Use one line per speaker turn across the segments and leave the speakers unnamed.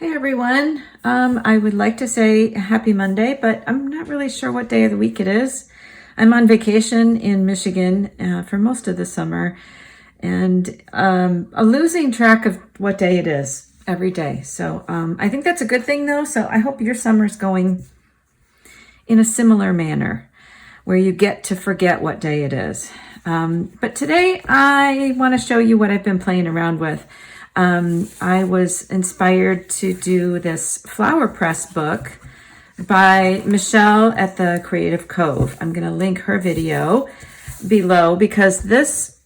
Hey everyone, I would like to say happy Monday, but I'm not really sure what day of the week it is. I'm on vacation in Michigan for most of the summer and I'm losing track of what day it is every day. So I think that's a good thing though. So I hope your summer's going in a similar manner where you get to forget what day it is. But today I want to show you what I've been playing around with. I was inspired to do this flower press book by Michelle at the Creative Cove. I'm going to link her video below because this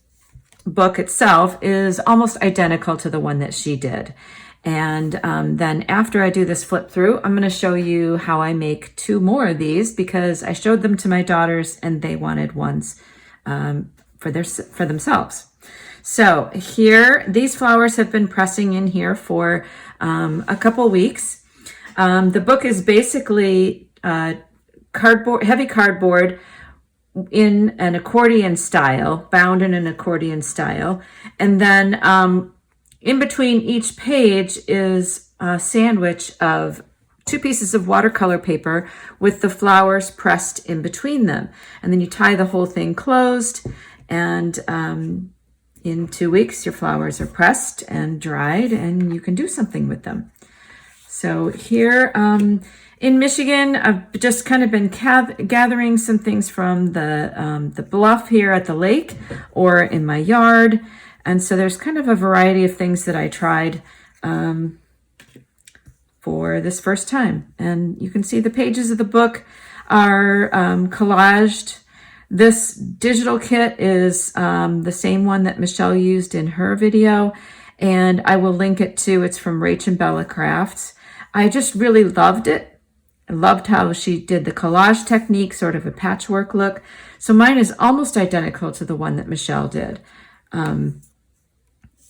book itself is almost identical to the one that she did. And then after I do this flip through, I'm going to show you how I make two more of these because I showed them to my daughters and they wanted ones for themselves. So here, these flowers have been pressing in here for a couple weeks. The book is basically heavy cardboard in an accordion style, bound in an accordion style. And then in between each page is a sandwich of two pieces of watercolor paper with the flowers pressed in between them. And then you tie the whole thing closed and in 2 weeks, your flowers are pressed and dried and you can do something with them. So here in Michigan, I've just kind of been gathering some things from the bluff here at the lake or in my yard. And so there's kind of a variety of things that I tried for this first time. And you can see the pages of the book are collaged. This digital kit is the same one that Michelle used in her video, and I will link it too. It's from Rach and Bella Crafts. I just really loved it. I loved how she did the collage technique, sort of a patchwork look. So mine is almost identical to the one that Michelle did.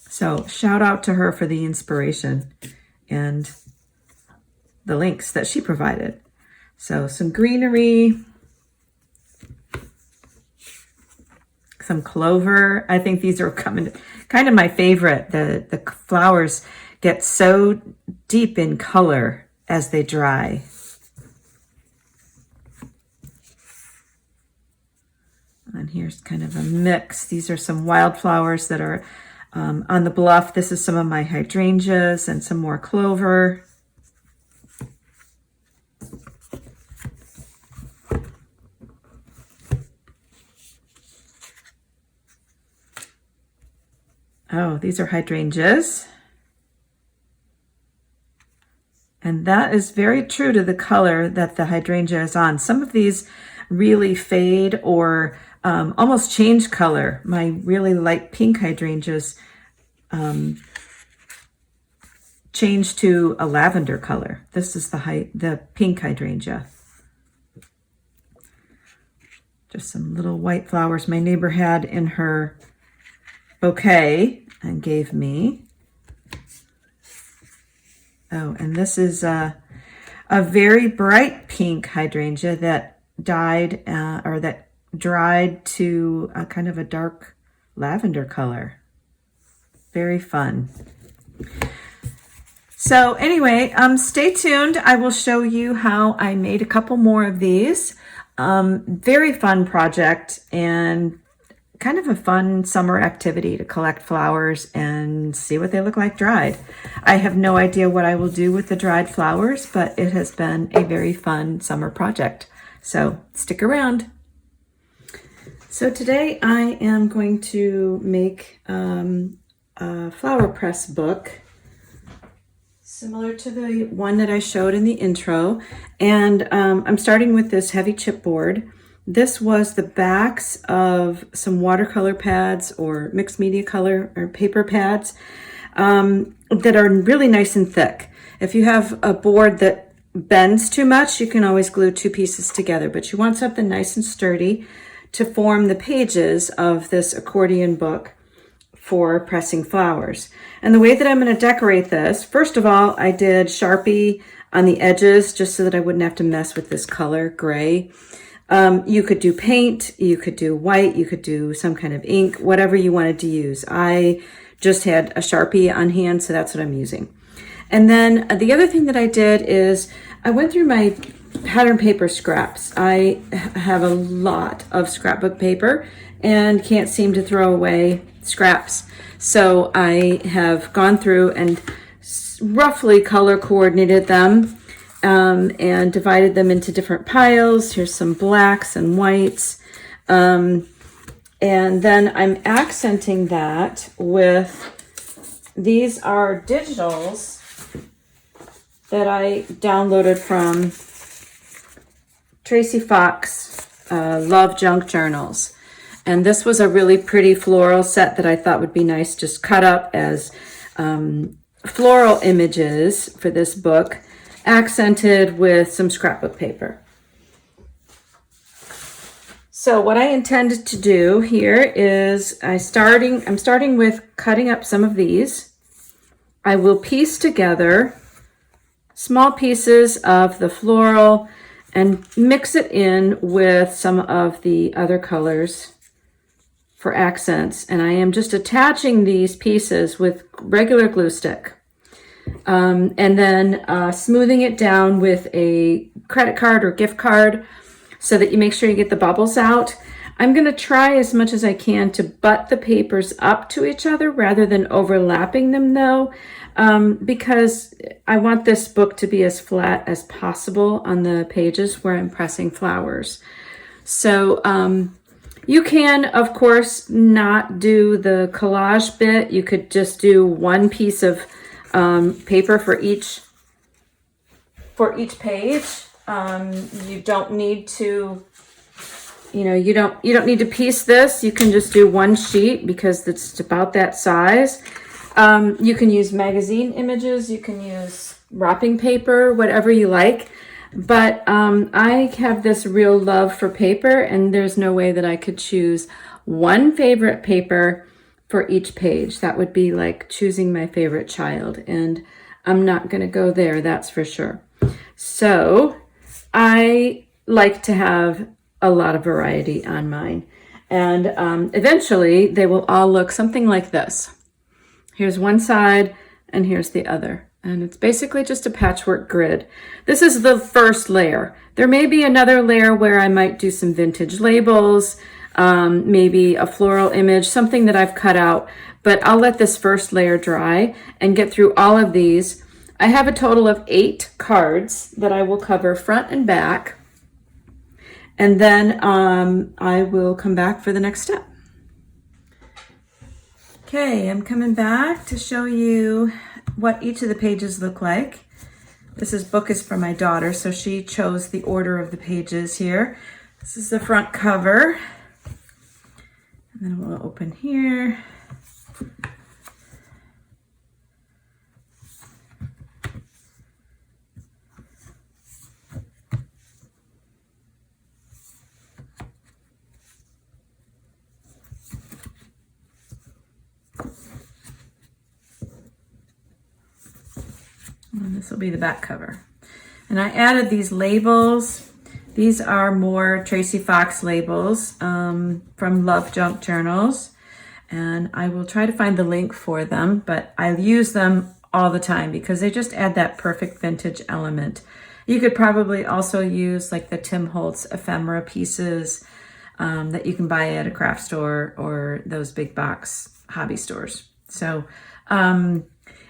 So shout out to her for the inspiration and the links that she provided. So some greenery, some clover. I think these are kind of my favorite. The flowers get so deep in color as they dry. And here's kind of a mix. These are some wildflowers that are on the bluff. This is some of my hydrangeas and some more clover. Oh, these are hydrangeas. And that is very true to the color that the hydrangea is on. Some of these really fade or almost change color. My really light pink hydrangeas change to a lavender color. This is the pink hydrangea. Just some little white flowers my neighbor had in her bouquet and gave me. Oh, and this is a very bright pink hydrangea that died or that dried to a kind of a dark lavender color. Very fun. So anyway, stay tuned. I will show you how I made a couple more of these. Very fun project and kind of a fun summer activity to collect flowers and see what they look like dried. I have no idea what I will do with the dried flowers, but it has been a very fun summer project. So stick around. So today I am going to make a flower press book similar to the one that I showed in the intro. And I'm starting with this heavy chipboard. This was the backs of some watercolor pads or mixed media color or paper pads that are really nice and thick. If you have a board that bends too much, you can always glue two pieces together, but you want something nice and sturdy to form the pages of this accordion book for pressing flowers. And the way that I'm going to decorate this, first of all, I did Sharpie on the edges just so that I wouldn't have to mess with this color, gray. You could do paint, you could do white, you could do some kind of ink, whatever you wanted to use. I just had a Sharpie on hand, so that's what I'm using. And then the other thing that I did is I went through my pattern paper scraps. I have a lot of scrapbook paper and can't seem to throw away scraps. So I have gone through and roughly color coordinated them and divided them into different piles. Here's some blacks and whites. And then I'm accenting that with, these are digitals that I downloaded from Tracie Love Junk Journals. And this was a really pretty floral set that I thought would be nice, just cut up as floral images for this book, accented with some scrapbook paper. So what I intended to do here is I'm starting with cutting up some of these. I will piece together small pieces of the floral and mix it in with some of the other colors for accents. And I am just attaching these pieces with regular glue stick. And then smoothing it down with a credit card or gift card so that you make sure you get the bubbles out. I'm going to try as much as I can to butt the papers up to each other rather than overlapping them though, because I want this book to be as flat as possible on the pages where I'm pressing flowers. So you can, of course, not do the collage bit. You could just do one piece of paper for each page. You don't need to, you don't need to piece this. You can just do one sheet because it's about that size. You can use magazine images. You can use wrapping paper, whatever you like. But I have this real love for paper, and there's no way that I could choose one favorite paper for each page. That would be like choosing my favorite child, and I'm not going to go there, that's for sure. So I like to have a lot of variety on mine, and eventually they will all look something like this. Here's one side and here's the other. And it's basically just a patchwork grid. This is the first layer. There may be another layer where I might do some vintage labels, maybe a floral image, something that I've cut out, but I'll let this first layer dry and get through all of these. I have a total of 8 cards that I will cover front and back. And then I will come back for the next step. Okay, I'm coming back to show you what each of the pages look like. This book is for my daughter, so she chose the order of the pages here. This is the front cover. And then we'll open here. And this will be the back cover. And I added these labels. These are more Tracie Fox labels from Love Junk Journals. And I will try to find the link for them, but I use them all the time because they just add that perfect vintage element. You could probably also use like the Tim Holtz ephemera pieces that you can buy at a craft store or those big box hobby stores. So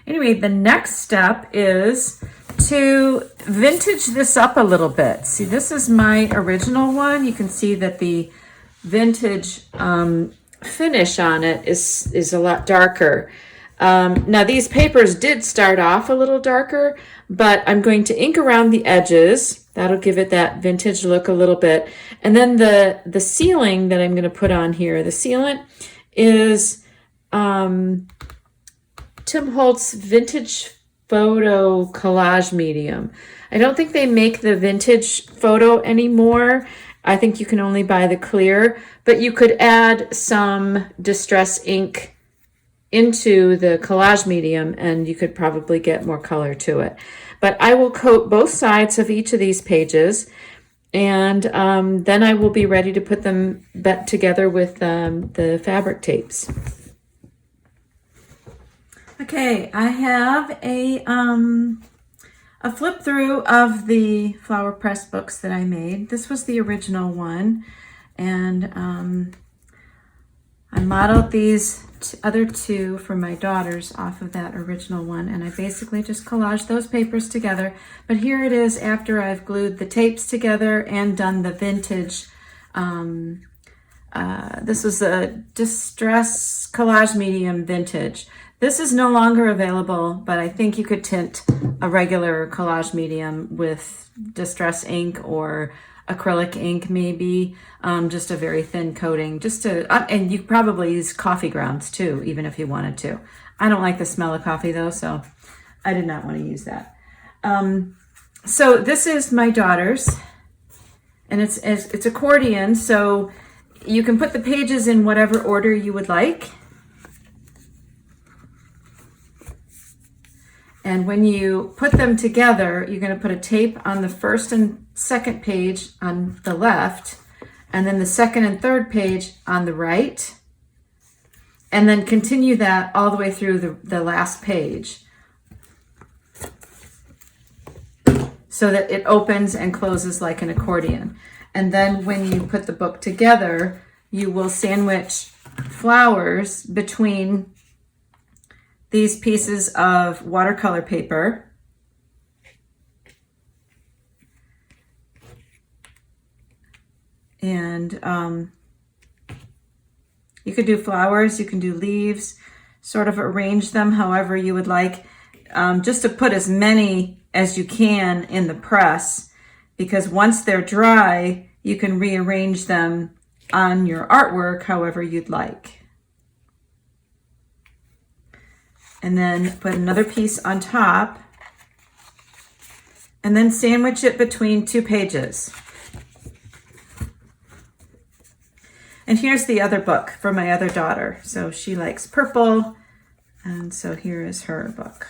anyway, the next step is to vintage this up a little bit. See, this is my original one. You can see that the vintage finish on it is a lot darker. Now these papers did start off a little darker, but I'm going to ink around the edges. That'll give it that vintage look a little bit. And then the sealing that I'm going to put on here, the sealant is Tim Holtz Vintage Photo Collage Medium. I don't think they make the vintage photo anymore. I think you can only buy the clear, but you could add some distress ink into the collage medium and you could probably get more color to it. But I will coat both sides of each of these pages, and then I will be ready to put them back together with the fabric tapes. Okay, I have a flip through of the flower press books that I made. This was the original one, and I modeled these other two for my daughters off of that original one, and I basically just collaged those papers together. But here it is after I've glued the tapes together and done the vintage. This was a Distress Collage Medium Vintage. This is no longer available, but I think you could tint a regular collage medium with Distress ink or acrylic ink, maybe, just a very thin coating, just to, and you probably use coffee grounds too, even if you wanted to. I don't like the smell of coffee though, so I did not want to use that. So this is my daughter's, and it's accordion, so you can put the pages in whatever order you would like. And when you put them together, you're going to put a tape on the first and second page on the left, and then the second and third page on the right, and then continue that all the way through the last page so that it opens and closes like an accordion. And then when you put the book together, you will sandwich flowers between these pieces of watercolor paper and you could do flowers, you can do leaves, sort of arrange them however you would like, just to put as many as you can in the press, because once they're dry you can rearrange them on your artwork however you'd like. And then put another piece on top, and then sandwich it between two pages. And here's the other book for my other daughter. So she likes purple, and so here is her book.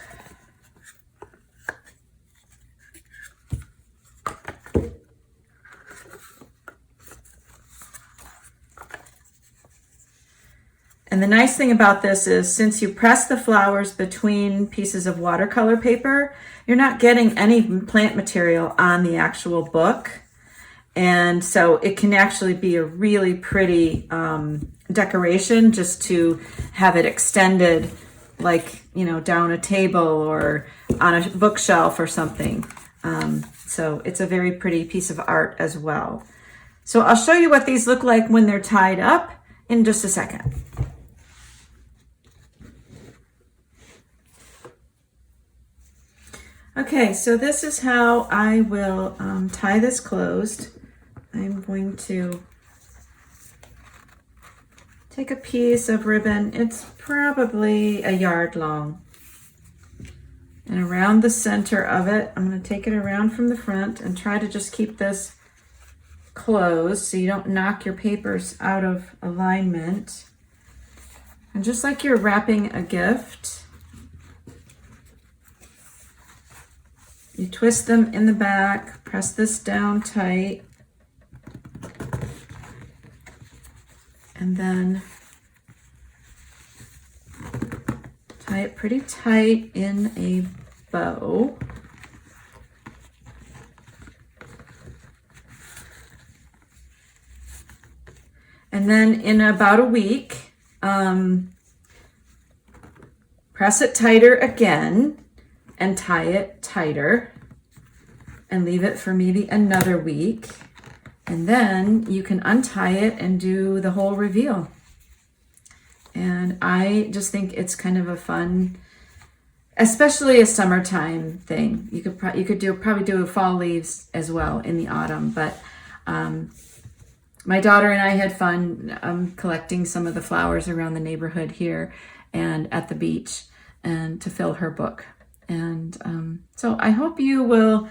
And the nice thing about this is, since you press the flowers between pieces of watercolor paper, you're not getting any plant material on the actual book. And so it can actually be a really pretty decoration, just to have it extended, like, you know, down a table or on a bookshelf or something. So it's a very pretty piece of art as well. So I'll show you what these look like when they're tied up in just a second. Okay, so this is how I will tie this closed. I'm going to take a piece of ribbon. It's probably a yard long. And around the center of it, I'm going to take it around from the front and try to just keep this closed so you don't knock your papers out of alignment. And just like you're wrapping a gift, you twist them in the back, press this down tight, and then tie it pretty tight in a bow. And then in about a week, press it tighter again and tie it tighter and leave it for maybe another week. And then you can untie it and do the whole reveal. And I just think it's kind of a fun, especially a summertime thing. You could probably do fall leaves as well in the autumn. But my daughter and I had fun collecting some of the flowers around the neighborhood here and at the beach, and to fill her book. And so I hope you will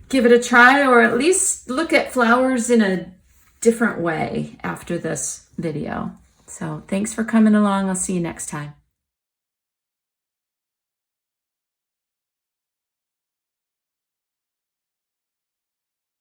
give it a try, or at least look at flowers in a different way after this video. So thanks for coming along. I'll see you next time.